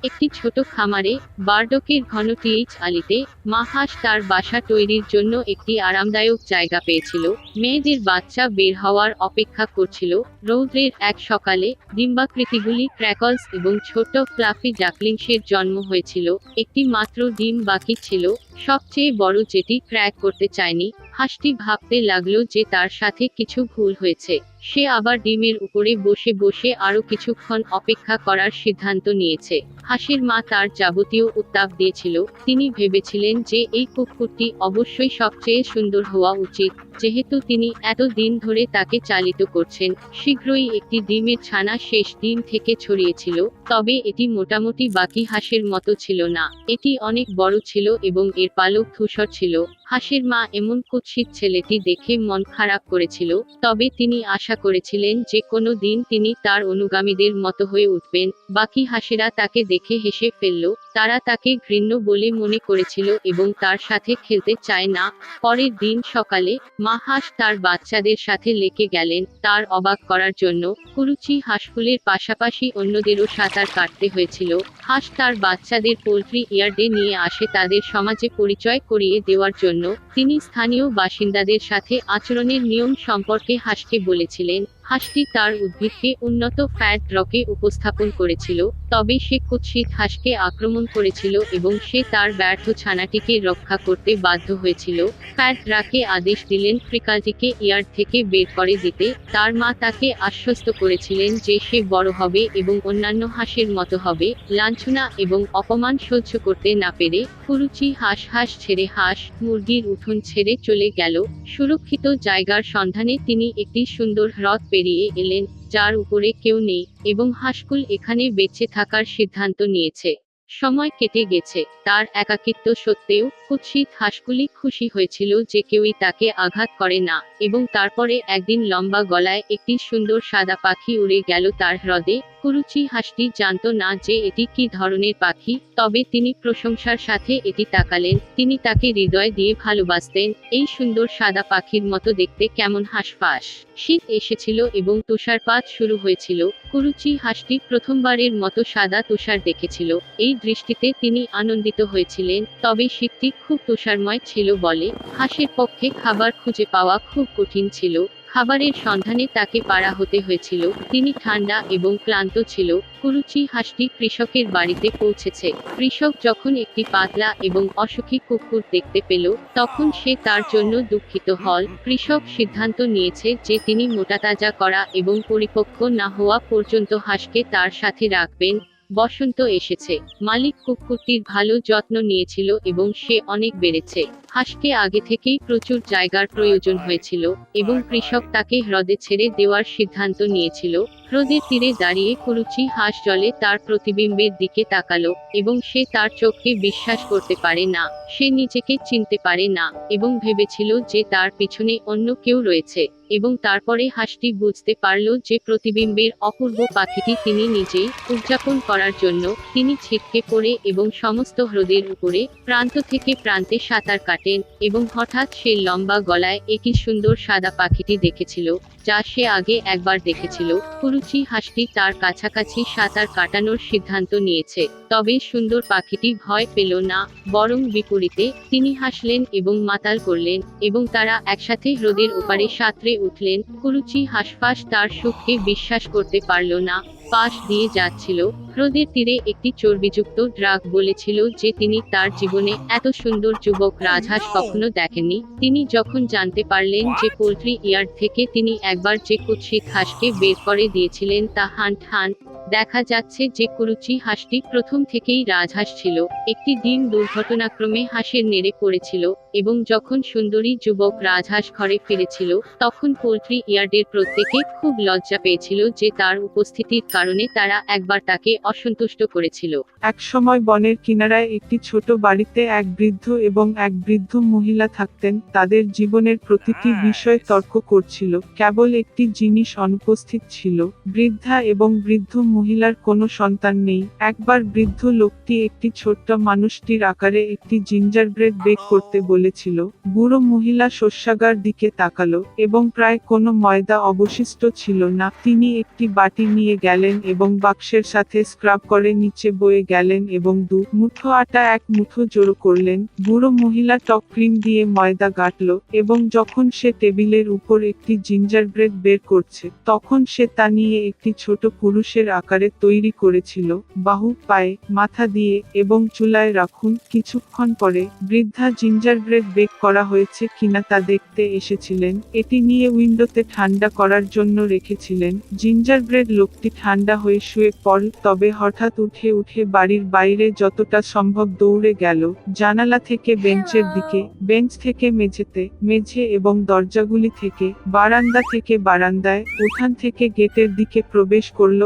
একটি ছোট খামারে, বারডকের ঘন টিএইচ আলিতে, মা হাঁস তার বাসা তৈরির জন্য একটি আরামদায়ক জায়গা পেয়েছিল। মেয়েদের বাচ্চা বের হওয়ার অপেক্ষা করছিল। রৌদ্রের এক সকালে, ডিম্বাকৃতিগুলি ক্র্যাকলস এবং ছোট ফ্লাফি ডাকলিংসের জন্ম হয়েছিল। একটি মাত্র ডিম বাকি ছিল, সবচেয়ে বড় যেটি ক্র্যাক করতে চায়নি। হাঁসটি ভাবতে লাগলো যে তার সাথে কিছু ভুল হয়েছে। সে আবার ডিমের উপরে বসে বসে আরো কিছুক্ষণ অপেক্ষা করার সিদ্ধান্ত নিয়েছে। হাঁসের মা তার যাবতীয় উত্তাপ দিয়েছিল। তিনি ভেবেছিলেন যে এই কুকুরটি অবশ্যই সবচেয়ে সুন্দর হওয়া উচিত, যেহেতু তিনি এত দিন ধরে তাকে চালিত করছেন। শীঘ্রই একটি ডিমের ছানা শেষ ডিম থেকে ছড়িয়েছিল, তবে এটি মোটামুটি বাকি হাঁসের মতো ছিল না। এটি অনেক বড় ছিল এবং এর পালক ধূসর ছিল। হাঁসের মা এমন কুৎসিত ছেলেটি দেখে মন খারাপ করেছিল, তবে তিনি আশা করেছিলেন যে কোনো দিন তিনি তার অনুগামীদের মতো হয়ে উঠবেন। বাকি হাঁসেরা তাকে দেখে হেসে ফেলল। তারা তাকে ঘৃণ্য বলে মনে করেছিল এবং তার সাথে খেলতে চায় না। পরের দিন সকালে, মা হাঁস তার বাচ্চাদের সাথে লেকে গেলেন। তার অবাক করার জন্য, কুরুচি হাঁসগুলির পাশাপাশি অন্যদেরও সাঁতার কাটতে হয়েছিল। হাঁস তার বাচ্চাদের পোল্ট্রি ইয়ার্ডে নিয়ে আসে তাদের সমাজে পরিচয় করিয়ে দেওয়ার জন্য। তিনি স্থানীয় বাসিন্দাদের সাথে আচরণের নিয়ম সম্পর্কে হাঁসকে বলেছিলেন। হাঁসটি তার উদ্ভিদকে উন্নত ফ্যাট রকে উপস্থাপন করেছিল, তবে সে কুৎসিত হাঁসকে আক্রমণ করেছিল এবং সে তার ব্যর্থ ছানাটিকে রক্ষা করতে বাধ্য হয়েছিল। ফ্যাট রাকে আদেশ দিলেন ফ্রিকালটিকে ইয়ার্ড থেকে বের করে দিতে। তার মা তাকে আশ্বস্ত করেছিলেন যে সে বড় হবে এবং অন্যান্য হাঁসের মতো হবে। লাঞ্ছনা এবং অপমান সহ্য করতে না পেরে, কুরুচি হাঁস ছেড়ে হাঁস মুরগির উঠোন ছেড়ে চলে গেল। সুরক্ষিত জায়গার সন্ধানে তিনি একটি সুন্দর হ্রদ পেরিয়ে এলেন, যার উপরে কেউ নেই, এবং হাঁসগুলো এখানে বেঁচে থাকার সিদ্ধান্ত নিয়েছে। সময় কেটে গেছে, তার একাকিত্ব সত্ত্বেও, কুৎসিত হাঁসগুলি খুশি হয়েছিল যে কেউই তাকে আঘাত করে না। এবং তারপরে একদিন লম্বা গলায় একটি সুন্দর সাদা পাখি উড়ে গেল তার হ্রদে। কুরুচি হাঁসটি জানত না যে এটি কি ধরনের পাখি, তবে তিনি প্রশংসার সাথে এটি তাকালেন। তিনি তাকে হৃদয় দিয়ে ভালোবাসতেন। এই সুন্দর সাদা পাখির মতো দেখতে কেমন হাঁসফাঁস। শীত এসেছিল এবং তুষারপাত শুরু হয়েছিল। কুরুচি হাঁসটি প্রথমবারের মতো সাদা তুষার দেখেছিল। এই দৃষ্টিতে তিনি আনন্দিত হয়েছিলেন, তবে শীতটি খুব তুষারময় ছিল বলে হাঁসের পক্ষে খাবার খুঁজে পাওয়া খুব কঠিন ছিল। খাবারের সন্ধানে তাকে পাড়া হতে হয়েছিল। তিনি ঠান্ডা এবং ক্লান্ত ছিল। কুরুচি হাঁসটি কৃষকের বাড়িতে পৌঁছেছে। কৃষক যখন একটি পাতলা এবং অসুখী কুকুর দেখতে পেল, তখন সে তার জন্য দুঃখিত হল। কৃষক সিদ্ধান্ত নিয়েছে যে তিনি মোটাতাজা করা এবং পরিপক্ক না হওয়া পর্যন্ত হাঁসকে তার সাথে রাখবেন। বসন্ত এসেছে। মালিক কুকুরটির ভালো যত্ন নিয়েছিল এবং সে অনেক বেড়েছে। হাঁসকে আগে থেকেই প্রচুর জায়গার প্রয়োজন হয়েছিল, এবং কৃষক তাকে হ্রদে ছেড়ে দেওয়ার সিদ্ধান্ত নিয়েছিল। হ্রদের তীরে দাঁড়িয়ে কুরুচি হাঁস জলে তার প্রতিবিম্বের দিকে তাকালো, এবং সে তার চোখকে বিশ্বাস করতে পারে না। সে নিজেকে চিনতে পারে না, এবং ভেবেছিল যে তার পিছনে অন্য কেউ রয়েছে। এবং তারপরে হাঁসটি বুঝতে পারল যে প্রতিবিম্বের অপূর্ব পাখিটি তিনি নিজেই। উদযাপন করার জন্য, তিনি ছিটকে পড়ে এবং সমস্ত হ্রদের উপরে, প্রান্ত থেকে প্রান্তে সাঁতার কাটেন, এবং হঠাৎ সে লম্বা গলায় একই সুন্দর সাদা পাখিটি দেখেছিল, যা সে আগে একবার দেখেছিল। কুরুচি হাঁসটি তার কাছাকাছি সাঁতার কাটানোর সিদ্ধান্ত নিয়েছে, তবে সুন্দর পাখিটি ভয় পেল না, বরং বিপরীতে, তিনি হাসলেন এবং মাতাল করলেন, এবং তারা একসাথে হ্রদের ওপারে সাঁতরে উঠলেন। কুরুচি হাঁসফাঁস তার সুখকে বিশ্বাস করতে পারল না। পাশ দিয়ে যাচ্ছিল। হ্রদের তীরে একটি চর্বিযুক্ত ড্রাগ বলেছিল যে তিনি তার জীবনে এত সুন্দর যুবক রাজহাঁস কখনো দেখেননি। তিনি যখন জানতে পারলেন যে পোল্ট্রি ইয়ার্ড থেকে তিনি একবার যে কুৎসিত হাঁসকে বের করে দিয়েছিলেন তা হান, দেখা যাচ্ছে যে কুরুচি হাঁসটি প্রথম থেকেই রাজহাঁস ছিল। একটি দিন দুর্ঘটনাক্রমে হাঁসের নেড়ে পড়েছিল, এবং যখন সুন্দরী যুবক রাজহাঁস ঘরে ফিরেছিল, তখন পোল্ট্রি ইয়ার্ডের প্রত্যেকে খুব লজ্জা পেয়েছিল যে তার উপস্থিতির কারণে তারা একবার তাকে অসন্তুষ্ট করেছিল। এক সময় বনের কিনারায় একটি ছোট বাড়িতে এক বৃদ্ধ এবং এক বৃদ্ধ মহিলা থাকতেন। তাদের জীবনের প্রতিটি বিষয়ে তর্ক করছিল। কেবল একটি জিনিস অনুপস্থিত ছিল। বৃদ্ধা এবং বৃদ্ধ মহিলার কোনো সন্তান নেই। একবার বৃদ্ধ লোকটি একটি ছোট্ট মানুষটির আকারে একটি জিঞ্জারব্রেড বেক করতে বলেছিল। বুড়ো মহিলা শস্যাগার দিকে তাকালো এবং প্রায় কোনো ময়দা অবশিষ্ট ছিল না। তিনি একটি বাটি নিয়ে গেলেন এবং বাক্সের সাথে স্ক্রাব করে নিচে বয়ে গেলেন এবং 2 মুঠো আটা 1 মুঠো জড়ো করলেন। বুড়ো মহিলা টক ক্রিম দিয়ে ময়দা গাঁথল এবং যখন সে টেবিলের উপর একটি জিঞ্জারব্রেড বের করছে তখন সে তা নিয়ে একটি ছোট পুরুষের আকারে তৈরি করেছিল। বাহু, পায়ে, মাথা দিয়ে এবং চুলায় রাখুন। কিছুক্ষণ পরে বৃদ্ধা জিঞ্জারব্রেড বেক করা হয়েছে কিনা তা দেখতে এসেছিলেন। এটি নিয়ে উইন্ডোতে ঠান্ডা করার জন্য রেখেছিলেন। জিঞ্জারব্রেড লোকটি ঠান্ডা হয়ে শুয়ে পড়ল, তবে হঠাৎ উঠে বাড়ির বাইরে যতটা সম্ভব দৌড়ে গেল। জানালা থেকে বেঞ্চের দিকে, বেঞ্চ থেকে মেঝেতে, মেঝে এবং দরজাগুলি থেকে, বারান্দা থেকে বারান্দায়, উঠান থেকে গেটের দিকে প্রবেশ করল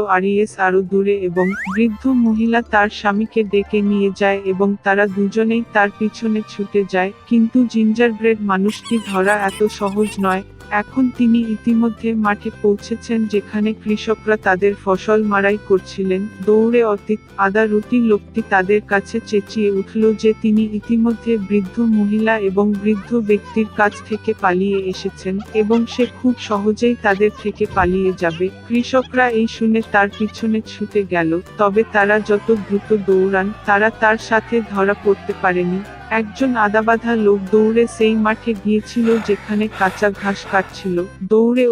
আরও দূরে এবং বৃদ্ধ মহিলা তার স্বামীকে ডেকে নিয়ে যায় এবং তারা দুজনেই তার পিছনে ছুটে যায়। কিন্তু জিঞ্জারব্রেড মানুষটি ধরা এত সহজ নয়। এখন তিনি ইতিমধ্যে মাঠে পৌঁছেছেন যেখানে কৃষকরা তাদের ফসল মাড়াই করছিলেন। দৌড়ে আদা রুটি লোকটি তাদের কাছে চেঁচিয়ে উঠল যে তিনি ইতিমধ্যে বৃদ্ধ মহিলা এবং বৃদ্ধ ব্যক্তির কাছ থেকে পালিয়ে এসেছেন এবং সে খুব সহজেই তাদের থেকে পালিয়ে যাবে। কৃষকরা এই শুনে তার পিছনে ছুটে গেল, তবে তারা যত দ্রুত দৌড়ান তারা তার সাথে ধরা পড়তে পারেনি। একজন আদাবাঁধা লোক দৌড়ে সেই মাঠে গিয়েছিল যেখানে কাঁচা ঘাস কাটছিল। দৌড়ে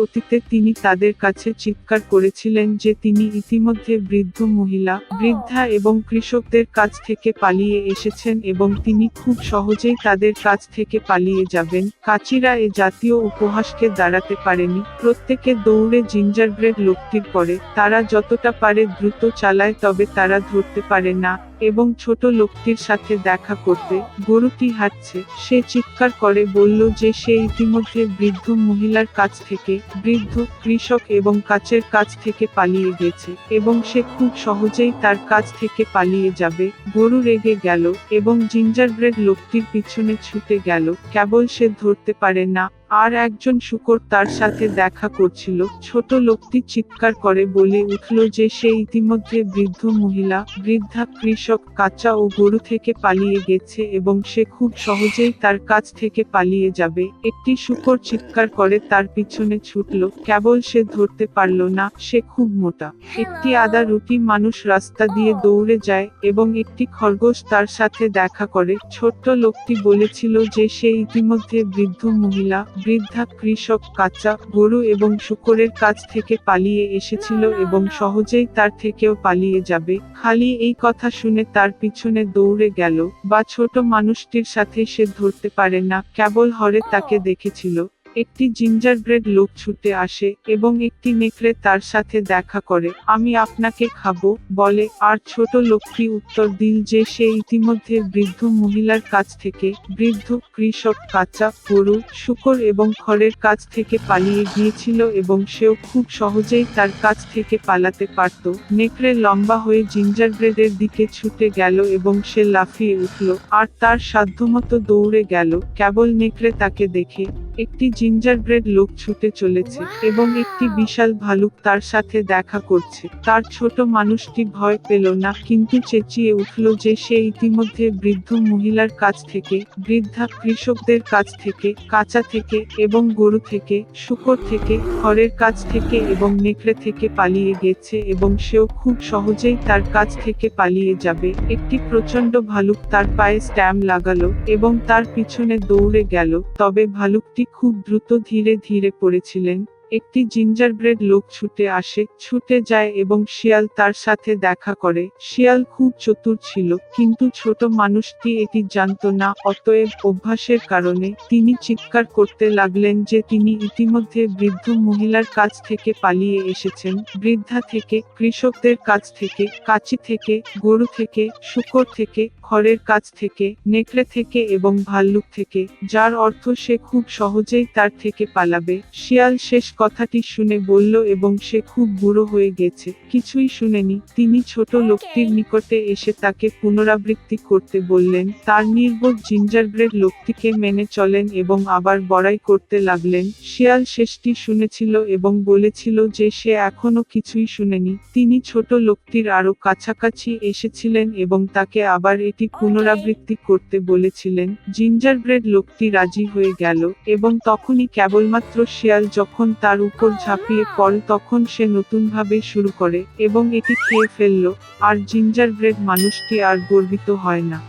তিনি তাদের কাছে চিৎকার করেছিলেন যে তিনি ইতিমধ্যে বৃদ্ধ মহিলা, বৃদ্ধা এবং কৃষকদের কাছ থেকে পালিয়ে এসেছেন এবং তিনি খুব সহজেই তাদের কাছ থেকে পালিয়ে যাবেন। কাচিরা এ জাতীয় উপহাসকে দাঁড়াতে পারেনি। প্রত্যেকে দৌড়ে জিঞ্জারব্রেড লোকটির পরে। তারা যতটা পারে দ্রুত চালায়, তবে তারা ধরতে পারে না এবং ছোট লোকটির সাথে দেখা করতে। গরুটি হাঁটছে। সে চিৎকার করে বলল যে সে ইতিমধ্যে বৃদ্ধ মহিলার কাছ থেকে, বৃদ্ধ কৃষক এবং কাচের কাছ থেকে পালিয়ে গেছে এবং সে খুব সহজেই তার কাছ থেকে পালিয়ে যাবে। গরু রেগে গেল এবং জিঞ্জারব্রেড লোকটির পিছনে ছুটে গেল। কেবল সে ধরতে পারে না। আর একজন শূকর তার সাথে দেখা করছিল। ছোট লোকটি চিৎকার করে বলে উঠল যে সে ইতিমধ্যে বৃদ্ধ মহিলা, বৃদ্ধা কৃষক, কাঁচা ও গরু থেকে পালিয়ে গেছে এবং সে খুব সহজেই তার কাছ থেকে পালিয়ে যাবে। একটি শূকর চিৎকার করে তার পিছনে ছুটল, কেবল সে ধরতে পারল না, সে খুব মোটা। একটি আদা রুটি মানুষ রাস্তা দিয়ে দৌড়ে যায় এবং একটি খরগোশ তার সাথে দেখা করে। ছোট্ট লোকটি বলেছিল যে সে ইতিমধ্যে বৃদ্ধ মহিলা, বৃদ্ধা কৃষক, কাঁচা গরু এবং শূকরের কাছ থেকে পালিয়ে এসেছিল এবং সহজেই তার থেকেও পালিয়ে যাবে। খালি এই কথা শুনে তার পিছনে দৌড়ে গেল, বা ছোট মানুষটির সাথে সে ধরতে পারে না, কেবল হরে তাকে দেখেছিল। একটি জিঞ্জারব্রেড লোক ছুটে আসে এবং একটি নেকড়ে তার সাথে দেখা করে। আমি আপনাকে খাবো বলে, আর ছোট লোকটি উত্তর দিল যে সে ইতিমধ্যে বৃদ্ধ মহিলার কাছ থেকে, বৃদ্ধ কৃষক, কাঁচা গরু, শূকর এবং খড়ের কাছ থেকে পালিয়ে গিয়েছিল এবং সেও খুব সহজেই তার কাছ থেকে পালাতে পারত। নেকড়ে লম্বা হয়ে জিঞ্জারব্রেডের দিকে ছুটে গেল এবং সে লাফিয়ে উঠল আর তার সাধ্যমতো দৌড়ে গেল। কেবল নেকড়ে তাকে দেখে একটি জিঞ্জারব্রেড লোক ছুটে চলেছে এবং একটি বিশাল ভালুক তার সাথে দেখা করছে। তার ছোট মানুষটি ভয় পেল না, কিন্তু চেঁচিয়ে উঠল যে সে ইতিমধ্যে বৃদ্ধ মহিলার কাছ থেকে, বৃদ্ধা কৃষকদের কাছ থেকে, কাঁচা থেকে এবং গরু থেকে, শূকর থেকে, খড়ের কাছ থেকে এবং নেকড়ে থেকে পালিয়ে গেছে এবং সেও খুব সহজেই তার কাছ থেকে পালিয়ে যাবে। একটি প্রচণ্ড ভালুক তার পায়ে স্ট্যাম্প লাগালো এবং তার পিছনে দৌড়ে গেল, তবে ভালুকটি খুব দ্রুত ধীরে ধীরে পড়েছিলেন। একটি জিঞ্জারব্রেড লোক ছুটে আসে, ছুটে যায় এবং শিয়াল তার সাথে দেখা করে। শিয়াল খুব চতুর ছিল, কিন্তু ছোট মানুষটি এটি জানত না। অতএব অভ্যাসের কারণে তিনি চিৎকার করতে লাগলেন যে তিনি ইতিমধ্যে বৃদ্ধ মহিলার কাছ থেকে পালিয়ে এসেছেন, বৃদ্ধা থেকে, কৃষকদের কাছ থেকে, কাঁচি থেকে, গরু থেকে, শূকর থেকে, খড়ের কাছ থেকে, নেকড়ে থেকে এবং ভাল্লুক থেকে, যার অর্থ সে খুব সহজেই তার থেকে পালাবে। শিয়াল শেষ কথাটি শুনে বলল এবং সে খুব বুড়ো হয়ে গেছে, কিছুই শুনেনি। তিনি ছোট লোকটির নিকটে এসে তাকে পুনরাবৃত্তি করতে বললেন। তার নির্বোধ জিঞ্জারব্রেড লোকটিকে মেনে চলেন এবং আবার বড়াই করতে লাগলেন। শিয়াল শেষটি শুনেছিল এবং বলেছিল যে সে এখনো কিছুই শুনেনি। তিনি ছোট লোকটির আরো কাছাকাছি এসেছিলেন এবং তাকে আবার এটি পুনরাবৃত্তি করতে বলেছিলেন। জিঞ্জারব্রেড লোকটি রাজি হয়ে গেল এবং তখনই কেবলমাত্র শিয়াল যখন তার উপর ঝাঁপিয়ে পড়ে তখন সে নতুনভাবে শুরু করে এবং এটি খেয়ে ফেলল, আর জিঞ্জারব্রেড মানুষটি আর গর্বিত হয় না।